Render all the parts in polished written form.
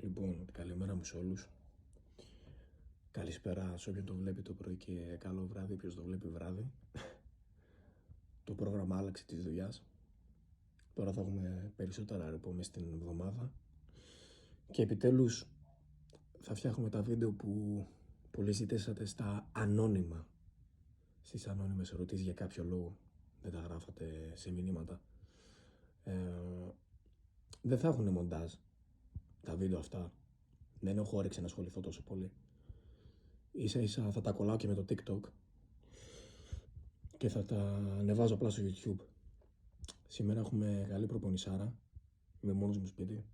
Λοιπόν, καλημέρα μου σε όλους. Καλησπέρα σε όποιον το βλέπει το πρωί και καλό βράδυ, ποιος το βλέπει βράδυ. Το πρόγραμμα άλλαξε της δουλειάς. Τώρα θα έχουμε περισσότερα ρεπό μες στην εβδομάδα. Και επιτέλους θα φτιάχνουμε τα βίντεο που πολλοί ζητήσατε στα ανώνυμα. Στις ανώνυμες ερωτήσεις για κάποιο λόγο. Δεν τα γράφατε σε μηνύματα. Δεν θα έχουν μοντάζ τα βίντεο αυτά. Δεν έχω όρεξη να ασχοληθώ τόσο πολύ. Ίσα ίσα θα τα κολλάω και με το TikTok και θα τα ανεβάζω απλά στο YouTube. Σήμερα έχουμε καλή προπονησάρα. Είμαι μόνος μου σπίτι,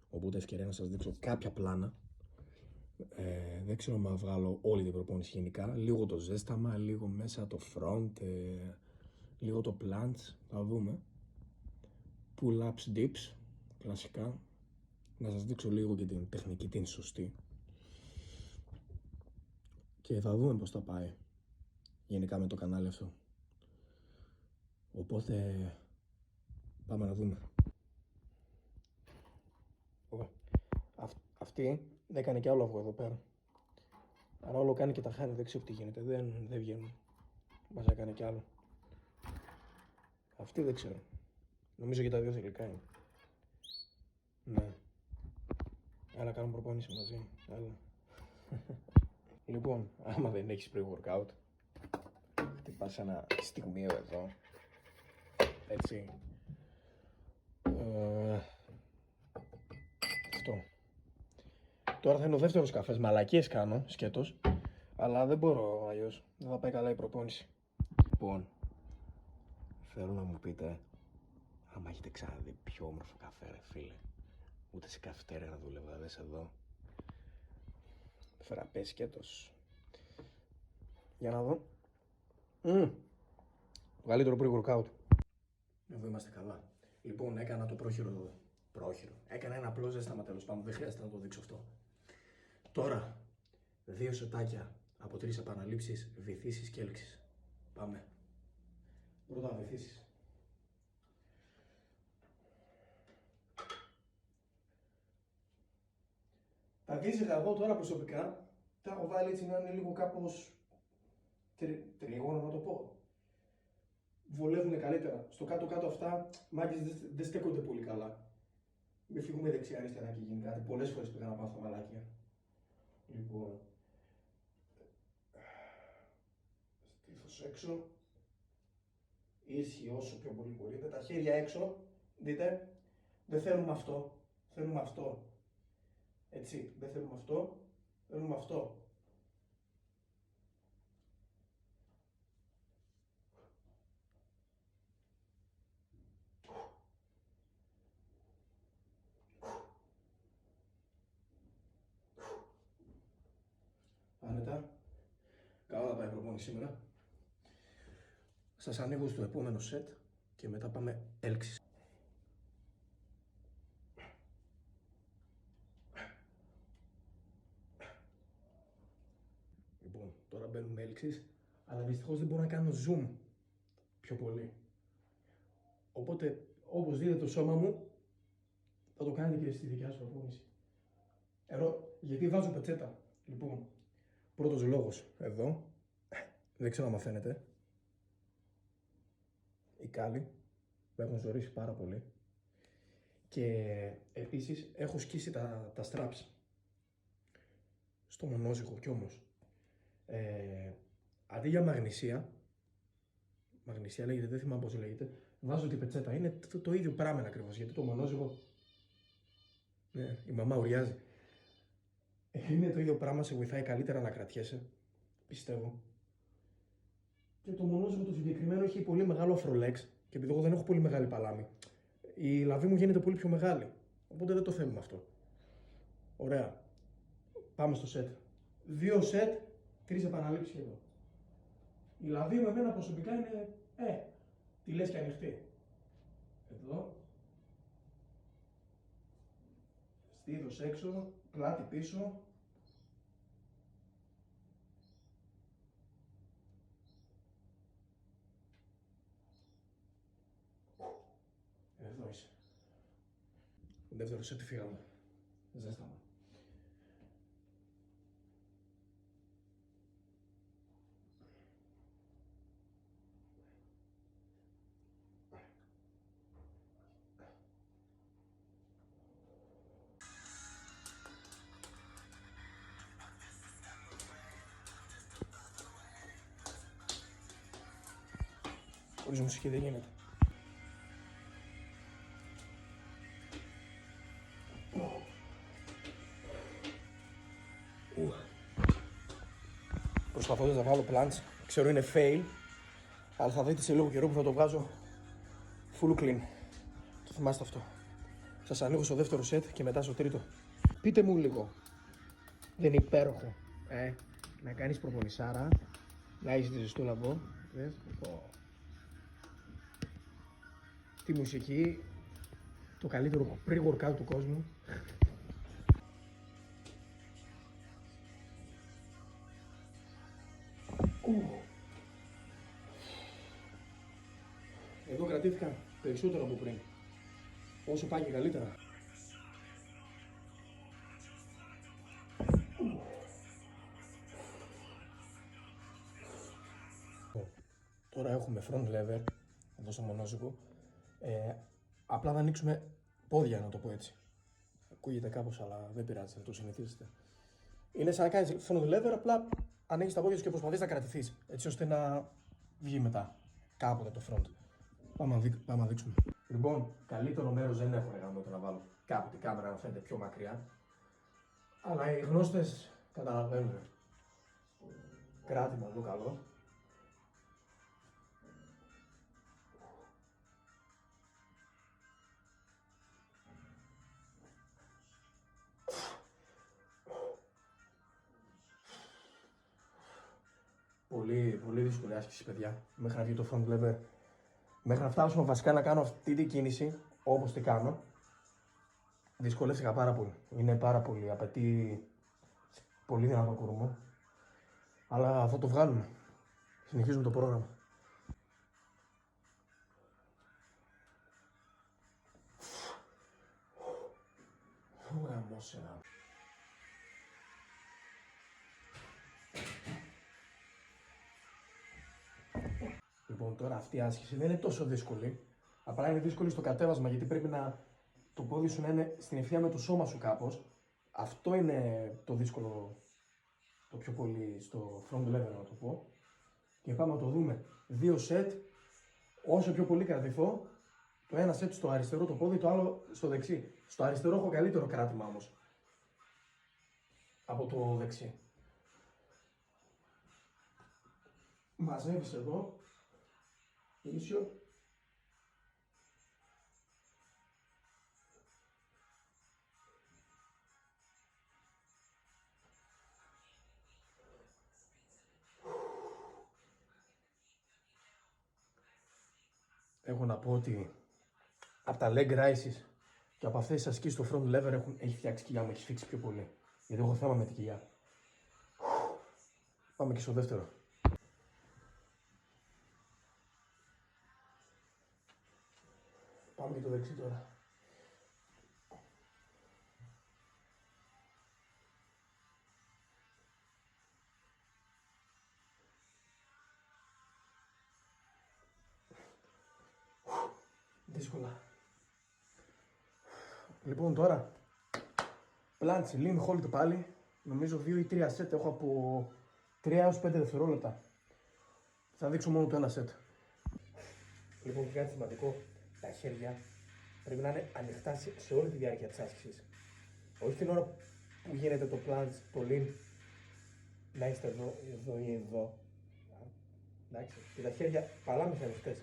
οπότε ευκαιρία να σας δείξω κάποια πλάνα. Δεν ξέρω αν βγάλω όλη την προπόνηση γενικά. Λίγο το ζέσταμα, λίγο μέσα το front, λίγο το plants, θα δούμε. Pull-ups, dips, κλασικά. Να σας δείξω λίγο και την τεχνική, την σωστή. Και θα δούμε πώς θα πάει γενικά με το κανάλι αυτό. Οπότε πάμε να δούμε. Αυτή δεν έκανε κι άλλο αυγό εδώ πέρα. Άρα όλο κάνει και τα χάνει, δεν ξέρω τι γίνεται, δεν βγαίνουν. Μας έκανε κι άλλο. Αυτή δεν ξέρω. Νομίζω και τα δύο θηλυκά είναι. Ναι. Άρα κάνουμε προπόνηση μαζί. Άλλα. Λοιπόν, άμα δεν έχεις pre-workout, χτυπάς ένα στιγμίο εδώ. Έτσι. Αυτό. Τώρα θα είναι ο δεύτερος καφές. Μαλακίες κάνω, σκέτος. Αλλά δεν μπορώ αλλιώς. Δεν θα πάει καλά η προπόνηση. Λοιπόν, θέλω να μου πείτε άμα έχετε ξαναδεί πιο όμορφο καφέ, ρε φίλε. Ούτε σε καφετέρια να δούλευα, δες εδώ. Φραπέ σκέτος. Για να δω. Καλύτερο pre-workout. Εδώ είμαστε καλά. Λοιπόν, έκανα το πρόχειρο. Έκανα ένα απλό ζέσταμα τέλος πάντων. Δεν χρειάζεται να το δείξω αυτό. Τώρα, 2 σετάκια από 3 επαναλήψεις, βυθίσεις και έλξεις. Πάμε. Πρώτα βυθίσεις. Τα αντίστοιχα εγώ τώρα προσωπικά τα έχω βάλει έτσι να είναι λίγο κάπως τριγώνο να το πω. Βολεύουν καλύτερα. Στο κάτω-κάτω αυτά μάγκες δεν στέκονται πολύ καλά. Μην φύγουμε δεξιά-αριστερά και γίνει κάτι. Πολλές φορές πήγα να πάω στα μαλάκια. Λοιπόν, στήθος έξω. Ίσχυ όσο πιο πολύ μπορείτε. Τα χέρια έξω. Δείτε. Δεν θέλουμε αυτό. Θέλουμε αυτό. Έτσι. Δεν θέλουμε αυτό. Θέλουμε αυτό. Άνετα. Καλά θα πάει η προπόνηση σήμερα. Σας ανοίγω στο επόμενο σετ και μετά πάμε έλξεις. Λοιπόν, τώρα μπαίνουμε έλξεις, αλλά δυστυχώς δεν μπορώ να κάνω zoom πιο πολύ. Οπότε, όπως δείτε το σώμα μου, θα το κάνετε και στη δικιά σου προπόνηση. Γιατί βάζω πετσέτα. Λοιπόν, πρώτος λόγος, εδώ, δεν ξέρω αν μαθαίνετε, οι κάλλοι που έχουν ζωρίσει πάρα πολύ. Και επίσης έχω σκίσει τα straps στο μονόζυγο κι όμως. Αντί για μαγνησία λέγεται, δεν θυμάμαι πώς λέγεται, βάζω την πετσέτα. Είναι το ίδιο πράγμα ακριβώς, γιατί το μονόζυγο, ναι, η μαμά ουριάζει. Είναι το ίδιο πράγμα, σε βοηθάει καλύτερα να κρατιέσαι, πιστεύω. Και το μονόζυγο το συγκεκριμένο έχει πολύ μεγάλο αφρολέξ και επειδή εγώ δεν έχω πολύ μεγάλη παλάμη, η λαβή μου γίνεται πολύ πιο μεγάλη, οπότε δεν το θέλουμε αυτό. Ωραία. Πάμε στο σετ. 2 σετ, 3 επαναλήψεις και εδώ. Η λαβή με εμένα προσωπικά είναι, τη λες και ανοιχτή. Εδώ. Στήθος έξω, πλάτη πίσω. Εδώ είσαι. Δεύτερο σετ φύγαμε. Ζέσταμα. Χωρίς μουσική δεν γίνεται. Προσπαθώντας να βάλω plants, ξέρω είναι fail, αλλά θα δείτε σε λίγο καιρό που θα το βγάζω full clean. Το θυμάστε αυτό. Σας ανοίγω στο δεύτερο set και μετά στο τρίτο. Πείτε μου λίγο, δεν είναι υπέροχο, να κάνεις προπονησάρα, να έχεις τη ζεστό λαμπό, τη μουσική, το καλύτερο pre-workout του κόσμου. Εδώ κρατήθηκα περισσότερο από πριν. Όσο πάει και καλύτερα. Τώρα έχουμε front lever εδώ στο μονόζυγο. Απλά θα ανοίξουμε πόδια, να το πω έτσι. Ακούγεται κάπως, αλλά δεν πειράζει, θα το συνηθίσετε. Είναι σαν να κάνεις front lever, απλά ανοίγεις τα πόδια σου και προσπαθείς να κρατηθείς, έτσι ώστε να βγει μετά κάποτε το front. Πάμε να δείξουμε. Λοιπόν, καλύτερο μέρος δεν έχω γάμο το να βάλω κάπου την κάμερα να φαίνεται πιο μακριά. Αλλά οι γνώστες καταλαβαίνουν. Κράτημα εδώ καλό. Πολύ δύσκολη άσκηση, παιδιά. Μέχρι να βγει το front lever. Μέχρι να φτάσουμε βασικά να κάνω αυτή την κίνηση, όπως την κάνω, δυσκολεύτηκα πάρα πολύ. Είναι πάρα πολύ, απαιτεί πολύ δυνατό κουρμό. Αλλά θα το βγάλουμε. Συνεχίζουμε το πρόγραμμα. Λοιπόν, τώρα αυτή η άσκηση δεν είναι τόσο δύσκολη. Απλά είναι δύσκολη στο κατέβασμα, γιατί πρέπει να το πόδι σου να είναι στην ευθεία με το σώμα σου κάπως. Αυτό είναι το δύσκολο, το πιο πολύ στο front lever, να το πω. Και πάμε να το δούμε. 2 set, όσο πιο πολύ κρατηθώ, το ένα set στο αριστερό το πόδι, το άλλο στο δεξί. Στο αριστερό έχω καλύτερο κράτημα όμως από το δεξί. Μαζεύεις εδώ, ίσιο. Έχω να πω ότι από τα leg rises και από αυτές τις ασκήσεις στο front lever έχει φτιάξει κοιλιά μου, έχει φίξει πιο πολύ. Γιατί έχω θέμα με την κοιλιά. Πάμε και στο δεύτερο. Πάμε και το δεξί τώρα. Δύσκολα. Λοιπόν, τώρα πλάντσι, lean hold πάλι. Νομίζω 2 ή 3 set έχω από 3 έως 5 δευτερόλεπτα. Θα δείξω μόνο το ένα set. Λοιπόν, και κάτι σημαντικό, τα χέρια πρέπει να είναι ανοιχτά σε όλη τη διάρκεια της άσκησης. Όχι την ώρα που γίνεται το plunge, το lean, να είστε εδώ ή εδώ. Εντάξει, και τα χέρια παλάμες ανοιχτές.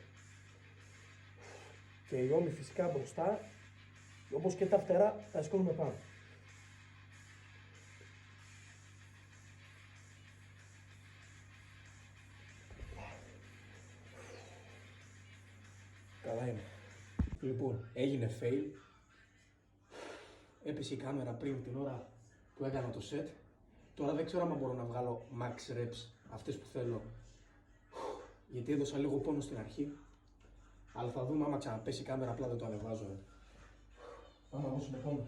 Και οι ώμοι φυσικά μπροστά, όπως και τα φτερά, τα σηκώνουμε πάνω. Καλά είναι. Λοιπόν, έγινε fail. Έπεσε η κάμερα πριν την ώρα που έκανα το set. Τώρα δεν ξέρω αν μπορώ να βγάλω max reps, αυτές που θέλω. Γιατί έδωσα λίγο πόνο στην αρχή. Αλλά θα δούμε άμα ξαναπέσει η κάμερα, απλά δεν το ανεβάζω. Πάμε να δώσουμε πόνο.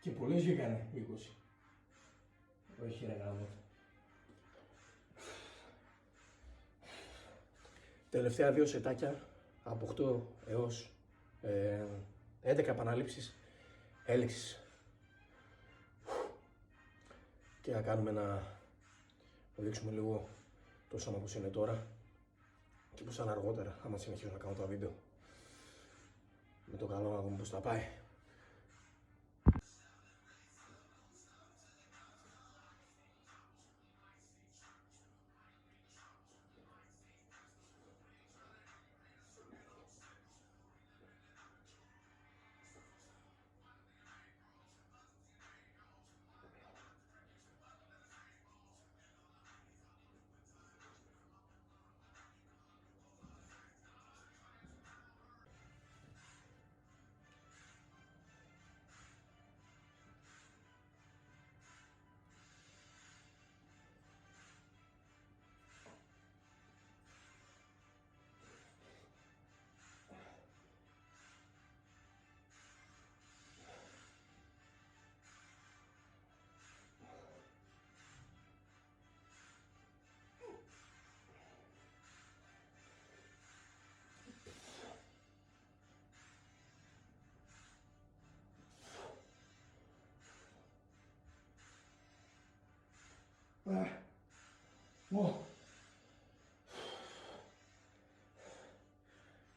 Και πολλές βγήκανε 20. Όχι ρε γάμο. Τελευταία 2 σετάκια από 8 έως 11 επαναλήψεις έλεξης. Και να κάνουμε να δείξουμε λίγο το σώμα πως είναι τώρα και πως είναι αργότερα, άμα συνεχίσω να κάνω τα βίντεο. Με το καλό να δούμε πως θα πάει.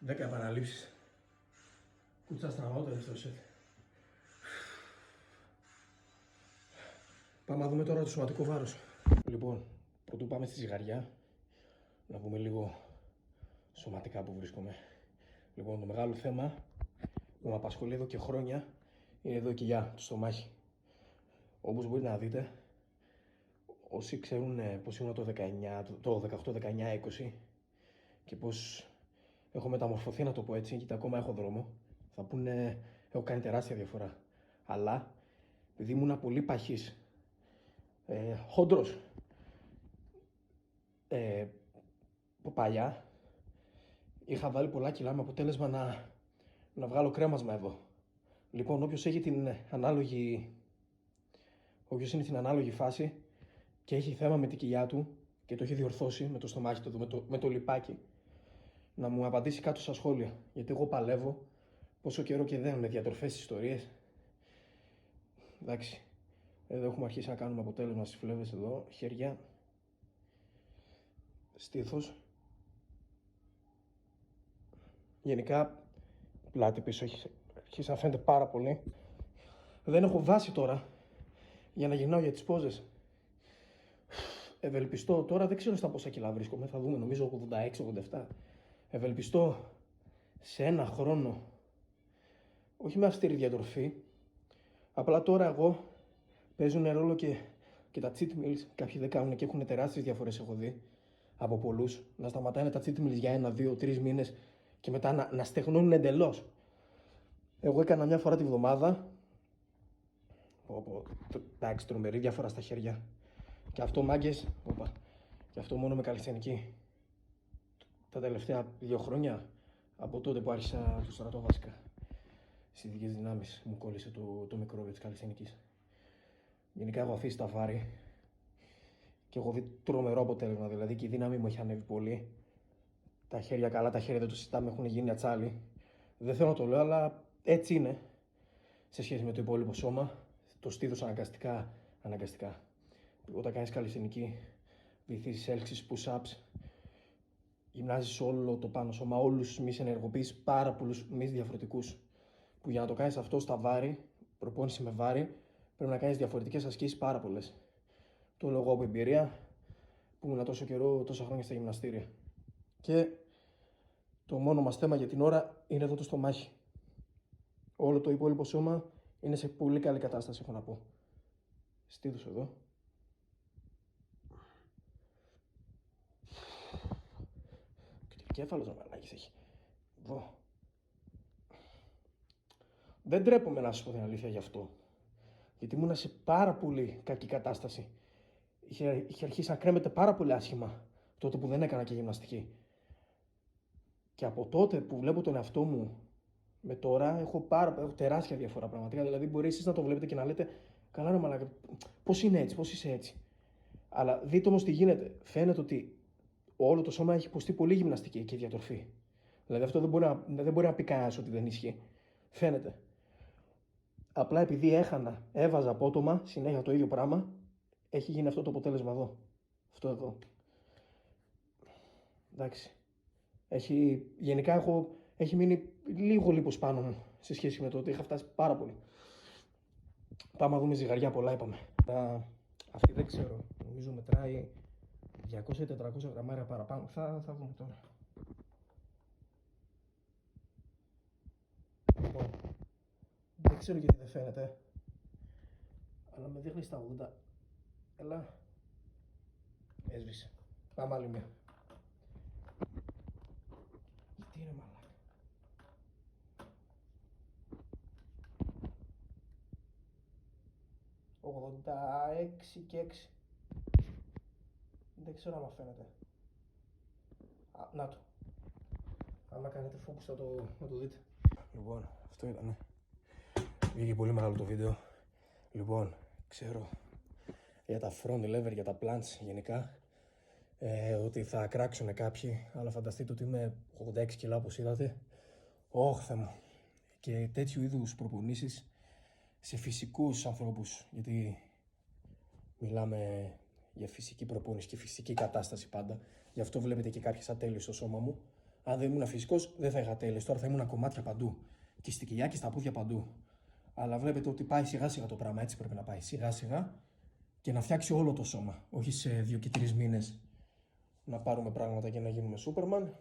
Δέκα επαναλήψεις. Κούτσα στραβάω το δεύτερο σετ. Πάμε να δούμε τώρα το σωματικό βάρος. Λοιπόν, πρωτού πάμε στη ζυγαριά, να πούμε λίγο σωματικά που βρίσκομαι. Λοιπόν, το μεγάλο θέμα που με απασχολεί εδώ και χρόνια είναι εδώ η κοιλιά, το στομάχι. Όπως μπορείτε να δείτε, όσοι ξέρουν πώς ήμουν το 18, 19, 20 και πώς έχω μεταμορφωθεί, να το πω έτσι, γιατί ακόμα έχω δρόμο, θα πούνε έχω κάνει τεράστια διαφορά. Αλλά επειδή ήμουν πολύ παχής, χοντρός, παλιά, είχα βάλει πολλά κιλά με αποτέλεσμα να βγάλω κρέμασμα εδώ. Λοιπόν, όποιος είναι στην ανάλογη φάση και έχει θέμα με την κοιλιά του και το έχει διορθώσει με το στομάχι του, με το λιπάκι, να μου απαντήσει κάτω στα σχόλια. Γιατί εγώ παλεύω πόσο καιρό και δεν με διατροφές ιστορίες. Εντάξει, εδώ έχουμε αρχίσει να κάνουμε αποτέλεσμα στις φλέβες εδώ, χέρια, στήθος. Γενικά, πλάτη πίσω αρχίσει να φαίνεται πάρα πολύ. Δεν έχω βάση τώρα για να γυρνάω για τις πόζες. Ευελπιστώ τώρα, δεν ξέρω στα πόσα κιλά βρίσκομαι, θα δούμε, νομίζω 86-87. Ευελπιστώ σε ένα χρόνο, όχι με αυστηρή διατροφή, απλά τώρα εγώ παίζουν ρόλο και τα cheat meals. Κάποιοι δεν κάνουν και έχουν τεράστιες διαφορές, έχω δει από πολλούς, να σταματάνε τα cheat meals για 1, 2, 3 μήνες και μετά να στεγνώνουν εντελώς. Εγώ έκανα μια φορά τη βδομάδα, εντάξει, τρομερή διαφορά στα χέρια. Και αυτό, μάγκες, και αυτό μόνο με καλλισθενική. Τα τελευταία 2 χρόνια, από τότε που άρχισα το στρατό βασικά, στις ειδικές δυνάμεις, μου κόλλησε το μικρόβιο της καλλισθενικής. Γενικά έχω αφήσει τα βάρη και έχω δει τρομερό αποτέλεσμα, δηλαδή και η δύναμη μου έχει ανέβει πολύ. Τα χέρια καλά, τα χέρια δεν το συζητάμε, έχουν γίνει ατσάλι. Δεν θέλω να το λέω, αλλά έτσι είναι σε σχέση με το υπόλοιπο σώμα. Το στήθος αναγκαστικά. Όταν κάνεις καλλισθενική, βυθίσεις, έλξεις, push-ups, γυμνάζεις όλο το πάνω σώμα, όλους τους μυς, ενεργοποιείς πάρα πολλούς μυς διαφορετικούς. Που για να το κάνεις αυτό στα βάρη, προπόνηση με βάρη, πρέπει να κάνεις διαφορετικές ασκήσεις πάρα πολλές. Το λέω εγώ από εμπειρία, που ήμουν τόσα χρόνια στα γυμναστήρια. Και το μόνο μας θέμα για την ώρα είναι εδώ το στομάχι. Όλο το υπόλοιπο σώμα είναι σε πολύ καλή κατάσταση, έχω να πω. Στήθος εδώ. Και τι κέφαλος να μαλάκης έχει. Εδώ. Δεν τρέπομαι να σου πω την αλήθεια γι' αυτό. Γιατί ήμουν σε πάρα πολύ κακή κατάσταση. Είχε αρχίσει να κρέμεται πάρα πολύ άσχημα τότε που δεν έκανα και γυμναστική. Και από τότε που βλέπω τον εαυτό μου Με τώρα έχω τεράστια διαφορά πραγματικά. Δηλαδή, μπορεί εσείς να το βλέπετε και να λέτε, καλά, ρε μαλάκα, πώς είναι έτσι, πώς είσαι έτσι. Αλλά δείτε όμως τι γίνεται. Φαίνεται ότι όλο το σώμα έχει υποστεί πολύ γυμναστική και διατροφή. Δηλαδή, αυτό δεν μπορεί να πει κανένας ότι δεν ισχύει. Φαίνεται. Απλά επειδή έβαζα απότομα συνέχεια το ίδιο πράγμα, έχει γίνει αυτό το αποτέλεσμα εδώ. Αυτό εδώ. Εντάξει. Γενικά έχει μείνει λίγο λίπος πάνω μου σε σχέση με το ότι είχα φτάσει πάρα πολύ. Πάμε να δούμε ζυγαριά, πολλά είπαμε. Αυτή δεν ξέρω, νομίζω μετράει 200-400 γραμμάρια παραπάνω. Θα δούμε τώρα. Λοιπόν, δεν ξέρω γιατί δεν φαίνεται, αλλά με δείχνει στα 80. Έλα. Έσβησε. Πάμε άλλη μία. Γιατί είναι μαλάκα. 86 και 6. Δεν ξέρω αν φαίνεται. Να το. Άμα κάνετε focus θα το δείτε. Λοιπόν, αυτό ήτανε. Βγήκε πολύ μεγάλο το βίντεο. Λοιπόν, ξέρω για τα front lever, για τα plants γενικά, ότι θα κράξουν κάποιοι, αλλά φανταστείτε ότι είμαι 86 κιλά όπως είδατε. Θεέ μου. Και τέτοιου είδους προπονήσεις σε φυσικούς ανθρώπους, γιατί μιλάμε για φυσική προπόνηση και φυσική κατάσταση πάντα. Γι' αυτό βλέπετε και κάποιες ατέλειες στο σώμα μου. Αν δεν ήμουν φυσικός, δεν θα είχα ατέλειες. Τώρα θα ήμουν κομμάτια παντού. Και στη κοιλιά και στα πόδια παντού. Αλλά βλέπετε ότι πάει σιγά σιγά το πράγμα. Έτσι πρέπει να πάει. Σιγά σιγά και να φτιάξει όλο το σώμα. Όχι σε 2 και 3 μήνες να πάρουμε πράγματα και να γίνουμε Σούπερμαν.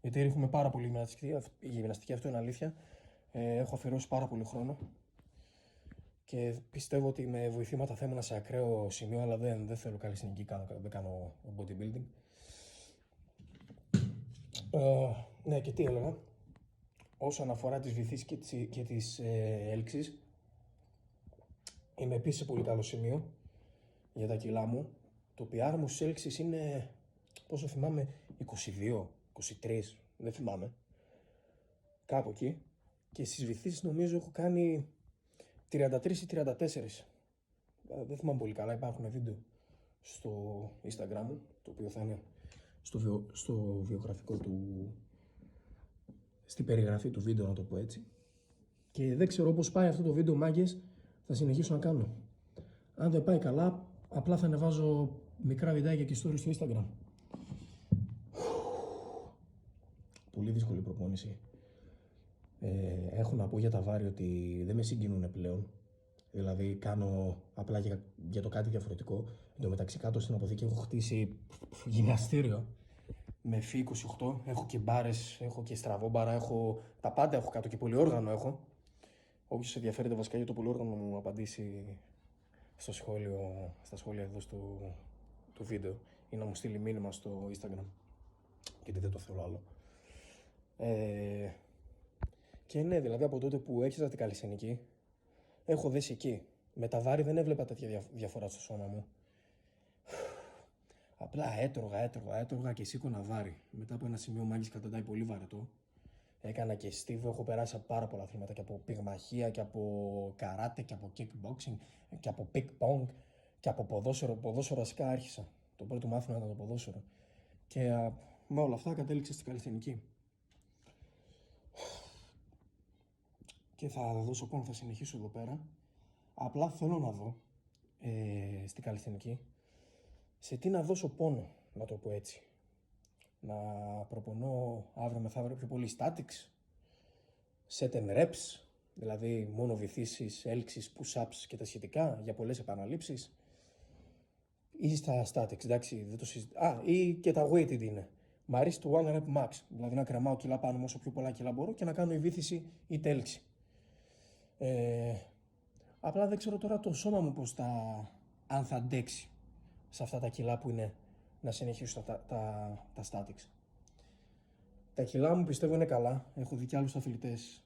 Γιατί ρίχνουμε πάρα πολύ γυμναστική, αυτό είναι αλήθεια. Έχω αφιερώσει πάρα πολύ χρόνο. Και πιστεύω ότι με βοηθήματα θα ήμουν σε ακραίο σημείο, αλλά δεν θέλω καλλιτεχνική, δεν κάνω bodybuilding. Ναι, και τι έλεγα. Όσον αφορά τις βυθίσεις και τις έλξεις, είμαι επίσης σε πολύ καλό σημείο για τα κιλά μου. Το PR μου στις έλξεις είναι, πόσο θυμάμαι, 22, 23, δεν θυμάμαι. Κάπου εκεί. Και στις βυθίσεις νομίζω έχω κάνει 33 ή 34. Δεν θυμάμαι πολύ καλά, υπάρχουν βίντεο στο Instagram μου, το οποίο θα είναι στο βιογραφικό του, στην περιγραφή του βίντεο, να το πω έτσι. Και δεν ξέρω πώς πάει αυτό το βίντεο, μάγκες, θα συνεχίσω να κάνω. Αν δεν πάει καλά, απλά θα ανεβάζω μικρά βιντεάκια και stories στο Instagram. Πολύ δύσκολη προπόνηση. Έχω να πω για τα βάρη ότι δεν με συγκινούν πλέον. Δηλαδή κάνω απλά για το κάτι διαφορετικό. Εν τω μεταξύ κάτω στην αποθήκη έχω χτίσει γυμναστήριο με φύ 28. Έχω και μπάρες, έχω και στραβόμπαρα, έχω τα πάντα έχω κάτω και πολυόργανο έχω. Όποιος ενδιαφέρεται βασικά για το πολυόργανο μου απαντήσει στα σχόλια εδώ του βίντεο ή να μου στείλει μήνυμα στο Instagram. Γιατί δεν το θέλω άλλο. Και ναι, δηλαδή από τότε που έρχιζα την καλλισθενική, έχω δέσει εκεί. Με τα βάρη δεν έβλεπα τέτοια διαφορά στο σώμα μου. Απλά έτρωγα και σήκωνα βάρη. Μετά από ένα σημείο μάγκης καταντάει πολύ βαρετό. Έκανα και στίβο, έχω περάσει από πάρα πολλά αθλήματα και από πυγμαχία και από καράτε και από kickboxing και από ping-pong και από ποδόσφαιρο. Ποδόσφαιρο βασικά άρχισα. Το πρώτο μάθημα ήταν το ποδόσφαιρο. Και με όλα αυτά κατέληξα στην καλλισθενική. Και θα δώσω πόνο, θα συνεχίσω εδώ πέρα. Απλά θέλω να δω στην καλλισθενική σε τι να δώσω πόνο, να το πω έτσι. Να προπονώ αύριο μεθαύριο πιο πολύ statics, set and reps, δηλαδή μόνο βυθίσεις, έλξεις, push-ups και τα σχετικά για πολλές επαναλήψεις, ή στα statics, εντάξει, δεν το συζητάω. Ή και τα weighted είναι. Μ' αρέσει το one rep max, δηλαδή να κρεμάω κιλά πάνω μου όσο πιο πολλά κιλά μπορώ και να κάνω η βύθιση ή τέλξη. Απλά δεν ξέρω τώρα το σώμα μου αν θα αντέξει σε αυτά τα κιλά που είναι να συνεχίσω τα statics. Τα κιλά μου πιστεύω είναι καλά. Έχω δει και άλλους αθλητές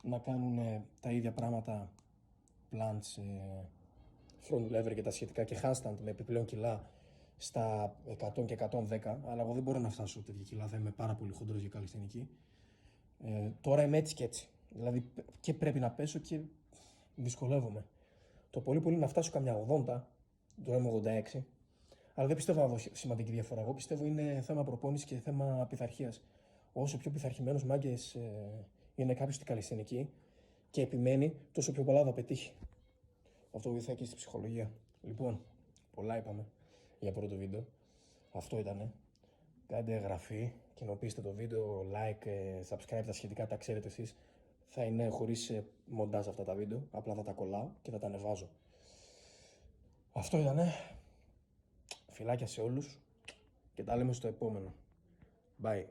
να κάνουν τα ίδια πράγματα, plants, front lever και τα σχετικά και handstand με επιπλέον κιλά στα 100 και 110, αλλά εγώ δεν μπορώ να φτάσω τέτοια κιλά, θα είμαι πάρα πολύ χοντρός για καλλισθενική. Τώρα είμαι έτσι και έτσι. Δηλαδή και πρέπει να πέσω και δυσκολεύομαι. Το πολύ πολύ να φτάσω καμιά 80, τώρα είμαι 86, αλλά δεν πιστεύω να δω σημαντική διαφορά. Εγώ πιστεύω είναι θέμα προπόνηση και θέμα πειθαρχία. Όσο πιο πειθαρχημένο μάγκε είναι κάποιο στην καλλιτεχνική και επιμένει, τόσο πιο πολλά θα πετύχει. Αυτό βοηθάει και στη ψυχολογία. Λοιπόν, πολλά είπαμε για πρώτο βίντεο. Αυτό ήτανε. Κάντε εγγραφή, κοινοποιήστε το βίντεο, like, subscribe, τα σχετικά τα ξέρετε εσείς. Θα είναι χωρίς μοντάζ αυτά τα βίντεο, απλά θα τα κολλάω και θα τα ανεβάζω. Αυτό ήτανε. Φιλάκια σε όλους και τα λέμε στο επόμενο. Bye.